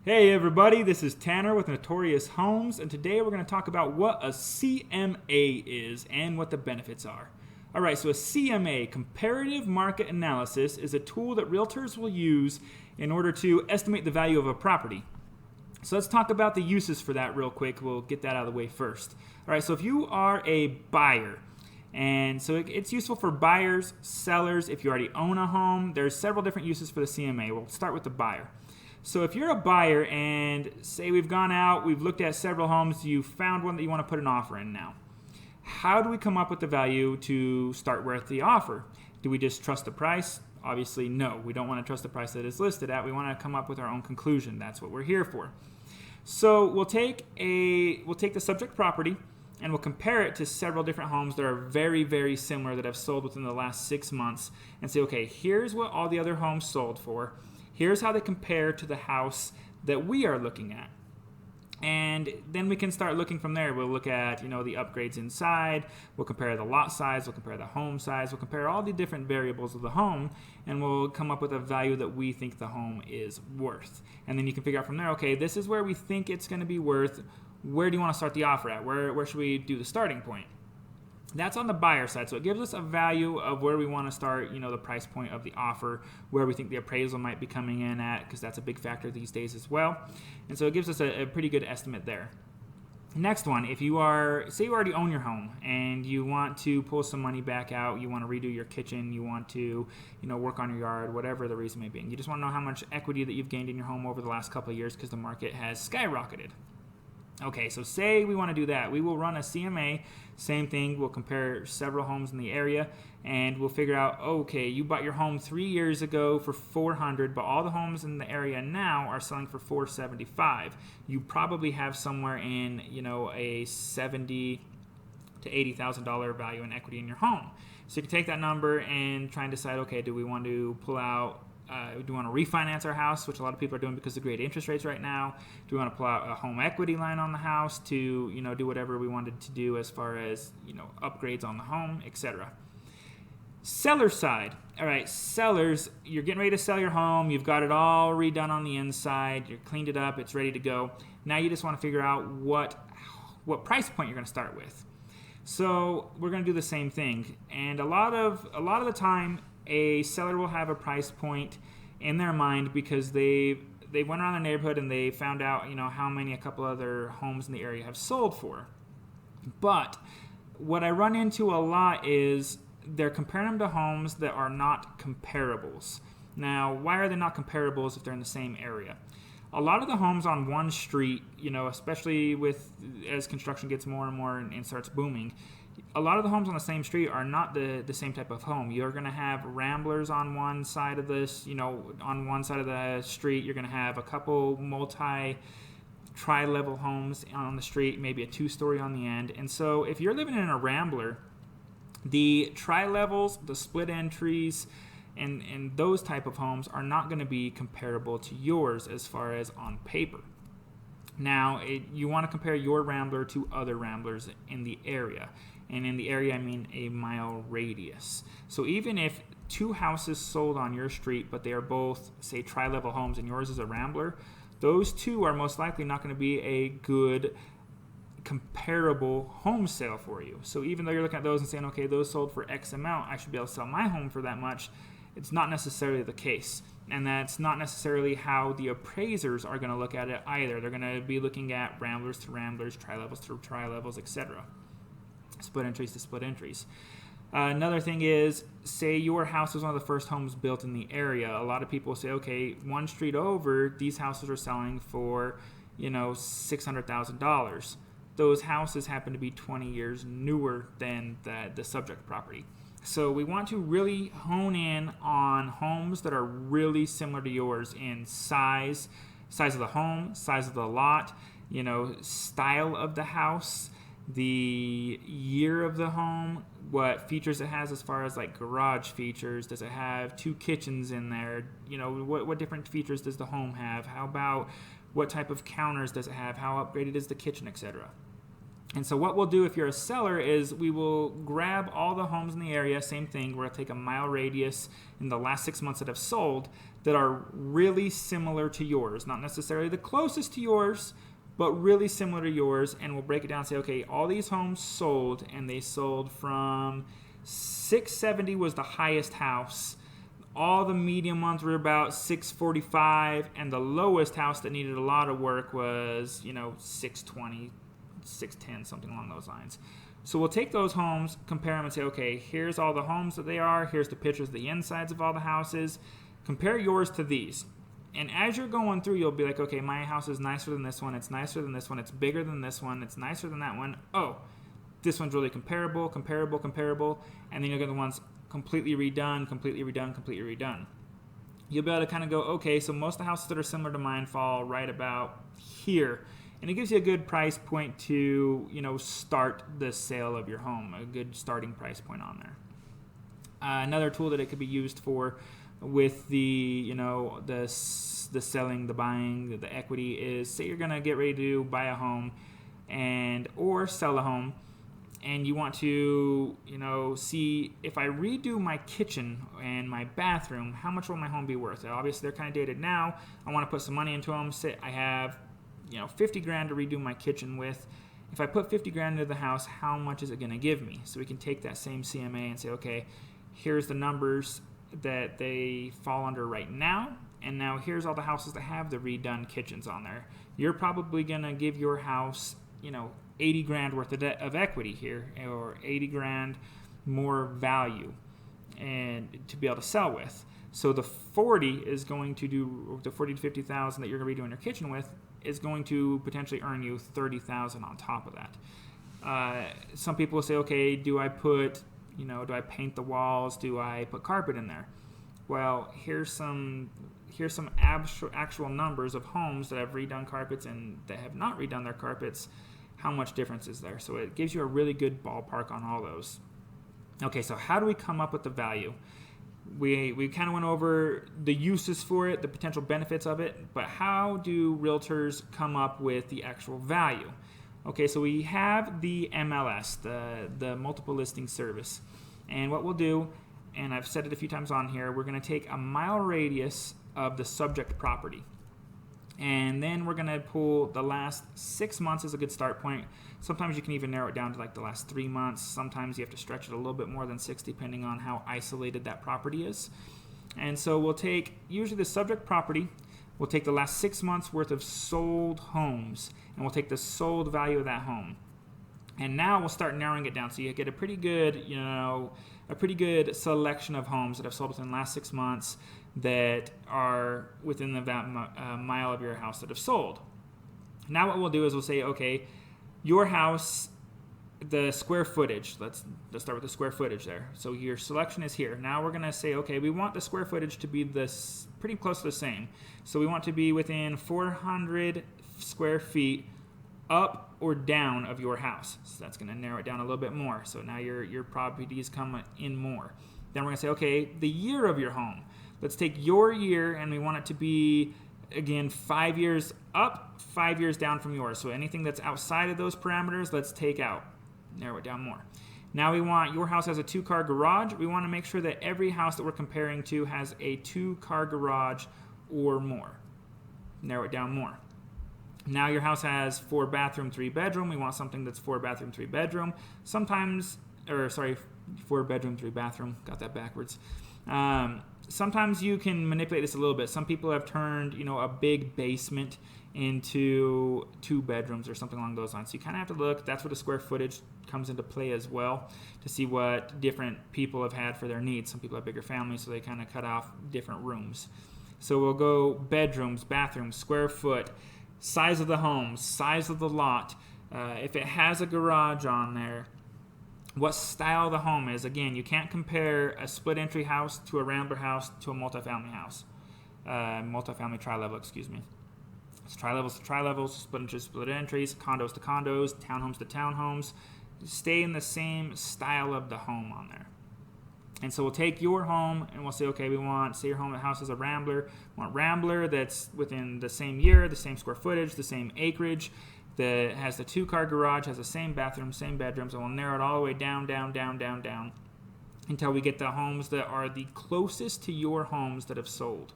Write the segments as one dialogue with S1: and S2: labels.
S1: Hey everybody, this is Tanner with Notorious Homes, and today we're going to talk about what a C.M.A. is and what the benefits are. Alright, so a C.M.A., Comparative Market Analysis, is a tool that realtors will use in order to estimate the value of a property. So let's talk about the uses for that real quick. We'll get that out of the way first. Alright, so if you are a buyer, and so it's useful for buyers, sellers, if you already own a home, there's several different uses for the C.M.A. We'll start with the buyer. So if you're a buyer and say we've gone out, we've looked at several homes, you found one that you want to put an offer in now. How do we come up with the value to start with the offer? Do we just trust the price? Obviously, no. We don't want to trust the price that it's listed at. We want to come up with our own conclusion. That's what we're here for. So we'll take the subject property and we'll compare it to several different homes that are very, very similar that have sold within the last 6 months and say, okay, here's what all the other homes sold for. Here's how they compare to the house that we are looking at. And then we can start looking from there. We'll look at, the upgrades inside. We'll compare the lot size. We'll compare the home size. We'll compare all the different variables of the home, and we'll come up with a value that we think the home is worth. And then you can figure out from there, okay, this is where we think it's going to be worth. Where do you want to start the offer at? Where should we do the starting point? That's on the buyer side, so it gives us a value of where we want to start, the price point of the offer, where we think the appraisal might be coming in at, because that's a big factor these days as well. And so it gives us a pretty good estimate there. Next one, say you already own your home and you want to pull some money back out, you want to redo your kitchen, you want to, work on your yard, whatever the reason may be. And you just want to know how much equity that you've gained in your home over the last couple of years because the market has skyrocketed. Okay, so say we want to do that. We will run a C.M.A., same thing. We'll compare several homes in the area, and we'll figure out, okay, you bought your home 3 years ago for $400, but all the homes in the area now are selling for $475. You probably have somewhere in, a $70,000 to $80,000 value in equity in your home. So you can take that number and try and decide, okay, do we want to pull out do we want to refinance our house, which a lot of people are doing because of the great interest rates right now? Do we want to pull out a home equity line on the house to, do whatever we wanted to do as far as, upgrades on the home, etc. Seller side. All right, sellers, you're getting ready to sell your home. You've got it all redone on the inside. You've cleaned it up. It's ready to go. Now you just want to figure out what price point you're going to start with. So we're going to do the same thing. And a lot of the time, a seller will have a price point in their mind because they went around the neighborhood and they found out how many a couple other homes in the area have sold for. But what I run into a lot is they're comparing them to homes that are not comparables. Now, why are they not comparables if they're in the same area? A lot of the homes on one street, especially as construction gets more and more and starts booming, a lot of the homes on the same street are not the same type of home. You're going to have ramblers on one side of this, on one side of the street. You're going to have a couple tri-level homes on the street, maybe a 2-story on the end. And so if you're living in a rambler, the tri-levels, the split entries, and those type of homes are not going to be comparable to yours as far as on paper. Now, you want to compare your rambler to other ramblers in the area. And in the area, I mean a mile radius. So even if 2 houses sold on your street, but they are both, say, tri-level homes and yours is a rambler, those 2 are most likely not going to be a good comparable home sale for you. So even though you're looking at those and saying, okay, those sold for X amount, I should be able to sell my home for that much, it's not necessarily the case. And that's not necessarily how the appraisers are going to look at it either. They're going to be looking at ramblers to ramblers, tri-levels to tri-levels, etc. Split entries to split entries. Another thing is, say your house was one of the first homes built in the area. A lot of people say, okay, one street over, these houses are selling for, $600,000. Those houses happen to be 20 years newer than the subject property. So we want to really hone in on homes that are really similar to yours in size of the home, size of the lot, style of the house, the year of the home, what features it has as far as like garage features. Does it have 2 kitchens in there? What different features does the home have? How about what type of counters does it have? How upgraded is the kitchen, etc.? And so what we'll do if you're a seller is we will grab all the homes in the area, same thing, we're going to take a mile radius in the last 6 months that have sold that are really similar to yours. Not necessarily the closest to yours, but really similar to yours. And we'll break it down and say, okay, all these homes sold, and they sold from 670 was the highest house. All the medium ones were about 645, and the lowest house that needed a lot of work was, 620. 610, something along those lines. So we'll take those homes, compare them, and say, okay, here's all the homes that they are, here's the pictures of the insides of all the houses, compare yours to these. And as you're going through, you'll be like, okay, my house is nicer than this one, it's nicer than this one, it's bigger than this one, it's nicer than that one. Oh, this one's really comparable, and then you'll get the ones completely redone. You'll be able to kind of go, okay, so most of the houses that are similar to mine fall right about here. And it gives you a good price point to, start the sale of your home, a good starting price point on there. Another tool that it could be used for with the selling, the buying, the equity is, say you're going to get ready to buy a home or sell a home, and you want to, see if I redo my kitchen and my bathroom, how much will my home be worth? Obviously, they're kind of dated now. I want to put some money into them. Say I have $50,000 to redo my kitchen with. If I put $50,000 into the house, how much is it going to give me? So we can take that same C.M.A. and say, okay, here's the numbers that they fall under right now, and now here's all the houses that have the redone kitchens on there. You're probably going to give your house, $80,000 worth of equity here, or $80,000 more value, and to be able to sell with. So the 40 to 50,000 that you're going to redo in your kitchen with is going to potentially earn you $30,000 on top of that. Some people will say, okay, do I paint the walls? Do I put carpet in there? Well, here's some actual numbers of homes that have redone carpets and that have not redone their carpets. How much difference is there? So it gives you a really good ballpark on all those. Okay, so how do we come up with the value? We kind of went over the uses for it, the potential benefits of it, but how do realtors come up with the actual value? Okay, so we have the MLS, the multiple listing service. And what we'll do, and I've said it a few times on here, we're going to take a mile radius of the subject property. And then we're going to pull the last 6 months as a good start point. Sometimes you can even narrow it down to like the last 3 months. Sometimes you have to stretch it a little bit more than 6 depending on how isolated that property is. And so we'll take usually the subject property, we'll take the last 6 months worth of sold homes, and we'll take the sold value of that home. And now we'll start narrowing it down so you get a pretty good, selection of homes that have sold within the last 6 months that are within the mile of your house that have sold. Now what we'll do is we'll say, okay, your house, the square footage, let's start with the square footage there. So your selection is here. Now we're going to say, okay, we want the square footage to be pretty close to the same. So we want to be within 400 square feet up or down of your house. So that's going to narrow it down a little bit more. So now your properties come in more. Then we're going to say, okay, the year of your home. Let's take your year, and we want it to be, again, 5 years up, 5 years down from yours. So anything that's outside of those parameters, let's take out. Narrow it down more. Now we want, your house has a 2-car garage. We want to make sure that every house that we're comparing to has a 2-car garage or more. Narrow it down more. Now your house has 4 bathroom, 3 bedroom. We want something that's 4 bathroom, 3 bedroom. 4 bedroom, 3 bathroom. Got that backwards. Sometimes you can manipulate this a little bit. Some people have turned, a big basement into 2 bedrooms or something along those lines. So you kind of have to look. That's where the square footage comes into play as well, to see what different people have had for their needs. Some people have bigger families, so they kind of cut off different rooms. So we'll go bedrooms, bathrooms, square foot, size of the home, size of the lot. If it has a garage on there, what style the home is. Again, you can't compare a split entry house to a rambler house to a multifamily house. Multifamily tri-level, excuse me. It's tri-levels to tri-levels, split entries to split entries, condos to condos, townhomes to townhomes. Stay in the same style of the home on there. And so we'll take your home and we'll say, okay, say your house is a rambler. We want rambler that's within the same year, the same square footage, the same acreage. that has the 2-car garage, has the same bathroom, same bedrooms, and we'll narrow it all the way down until we get the homes that are the closest to your homes that have sold.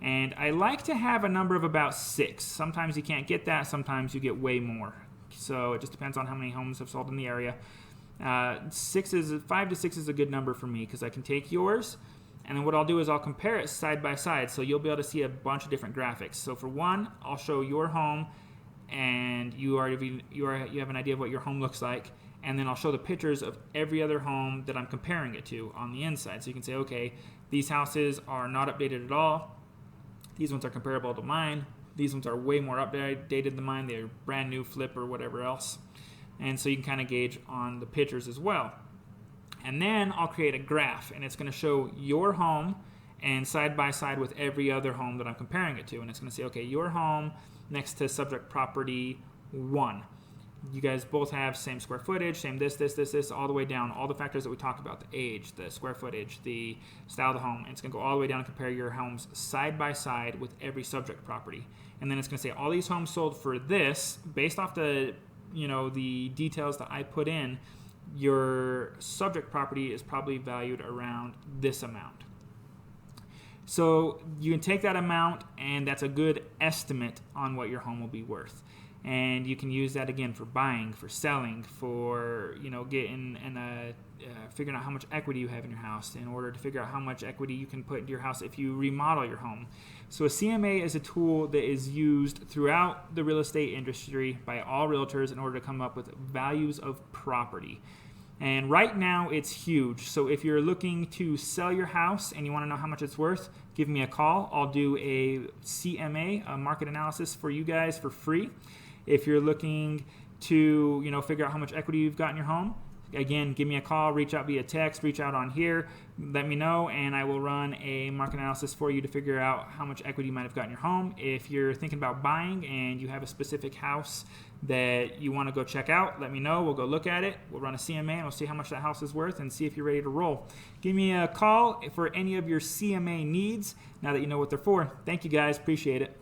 S1: And I like to have a number of about 6. Sometimes you can't get that, sometimes you get way more. So it just depends on how many homes have sold in the area. 5 to 6 is a good number for me because I can take yours, and then what I'll do is I'll compare it side by side, so you'll be able to see a bunch of different graphics. So for one, I'll show your home, and you have an idea of what your home looks like, and then I'll show the pictures of every other home that I'm comparing it to on the inside. So you can say, okay, these houses are not updated at all. These ones are comparable to mine. These ones are way more updated than mine. They're brand new, flip, or whatever else. And so you can kind of gauge on the pictures as well. And then I'll create a graph, and it's going to show your home and side by side with every other home that I'm comparing it to. And it's going to say, okay, your home next to subject property 1. You guys both have same square footage, same this, all the way down, all the factors that we talked about, the age, the square footage, the style of the home. And it's going to go all the way down and compare your homes side by side with every subject property. And then it's going to say all these homes sold for this, based off the details that I put in, your subject property is probably valued around this amount. So you can take that amount, and that's a good estimate on what your home will be worth. And you can use that again for buying, for selling, for getting and figuring out how much equity you have in your house in order to figure out how much equity you can put into your house if you remodel your home. So a C.M.A. is a tool that is used throughout the real estate industry by all realtors in order to come up with values of property. And right now it's huge. So if you're looking to sell your house and you want to know how much it's worth, give me a call. I'll do a C.M.A., a market analysis for you guys for free. If you're looking to, figure out how much equity you've got in your home, again, give me a call, reach out via text, reach out on here, let me know, and I will run a market analysis for you to figure out how much equity you might have got in your home. If you're thinking about buying and you have a specific house that you want to go check out, let me know. We'll go look at it. We'll run a C.M.A. and we'll see how much that house is worth and see if you're ready to roll. Give me a call for any of your C.M.A. needs now that you know what they're for. Thank you guys. Appreciate it.